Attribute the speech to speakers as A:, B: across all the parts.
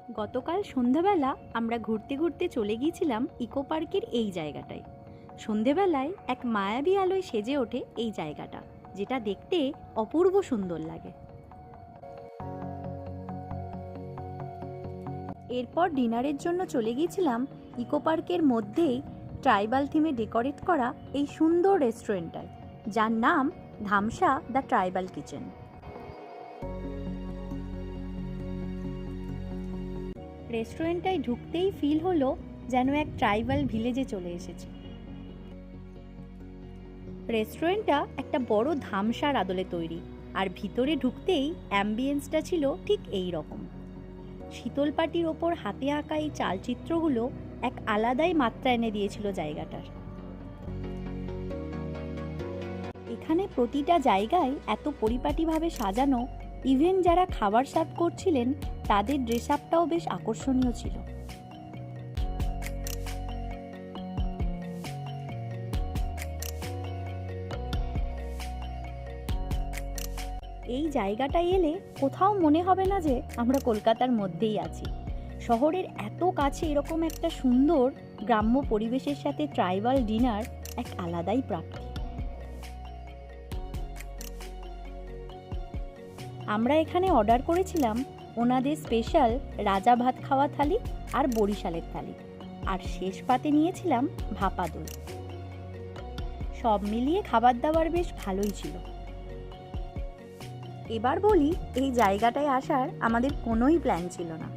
A: গতকাল সন্ধ্যাবেলা আমরা ঘুরতে ঘুরতে চলে গিয়েছিলাম ইকো পার্কের এই জায়গাটায়। সন্ধেবেলায় এক মায়াবী আলোয় সেজে ওঠে এই জায়গাটা, যেটা দেখতে অপূর্ব সুন্দর লাগে। এরপর ডিনারের জন্য চলে গিয়েছিলাম ইকো পার্কের মধ্যেই ট্রাইবাল থিমে ডেকোরেট করা এই সুন্দর রেস্টুরেন্টটায়, যার নাম ধামসা দ্য ট্রাইবাল কিচেন। রেস্টুরেন্টটায় ঢুকতেই ফিল হলো যেন এক ট্রাইবাল ভিলেজে চলে এসেছে। রেস্টুরেন্টটা একটা বড় ধামসার আদলে তৈরি, আর ভিতরে ঢুকতেই অ্যাম্বিয়েন্সটা ছিল ঠিক এই রকম। শীতল পাটির ওপর হাতে আঁকা এই চালচিত্রগুলো এক আলাদাই মাত্রা এনে দিয়েছিল জায়গাটার। এখানে প্রতিটা জায়গায় এত পরিপাটিভাবে সাজানো, ইভেন যারা খাবার সার্ভ করছিলেন তাদের ড্রেস আপটাও বেশ আকর্ষণীয় ছিল। এই জায়গাটায় এলে কোথাও মনে হবে না যে আমরা কলকাতার মধ্যেই আছি। শহরের এত কাছে এরকম একটা সুন্দর গ্রাম্য পরিবেশের সাথে ট্রাইবাল ডিনার এক আলাদাই প্রাপ্তি। আমরা এখানে অর্ডার করেছিলাম ওনাদের স্পেশাল রাজা ভাত খাওয়া থালি আর বরিশালের থালি, আর শেষ পাতে নিয়েছিলাম ভাপা দই। সব মিলিয়ে খাবার দাবার বেশ ভালোই ছিল। এবার বলি, এই জায়গাটায় আসার আমাদের কোনোই প্ল্যান ছিল না।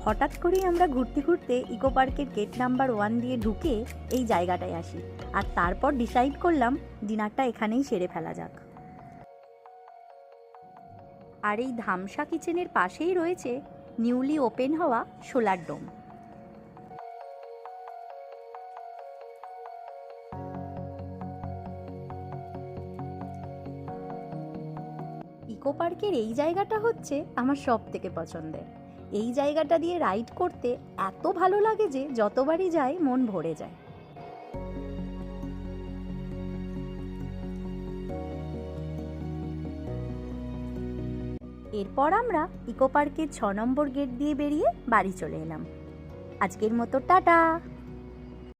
A: হঠাৎ করেই আমরা ঘুরতে ঘুরতে ইকো পার্কের গেট নাম্বার 1 দিয়ে ঢুকে এই জায়গাটায় আসি, আর তারপর ডিসাইড করলাম ডিনারটা এখানেই সেরে ফেলা যাক। আর এই ধামসা কিচেনের পাশেই রয়েছে নিউলি ওপেন হওয়া সোলার ডোম। ইকো পার্কের এই জায়গাটা হচ্ছে আমার সব থেকে পছন্দের। এই জায়গাটা দিয়ে রাইড করতে এত ভালো লাগে যে যতবারই যাই মন ভরে যায়। এরপর আমরা ইকো পার্কের 6 নম্বর গেট দিয়ে বেরিয়ে বাড়ি চলে এলাম। আজকের মতো টাটা।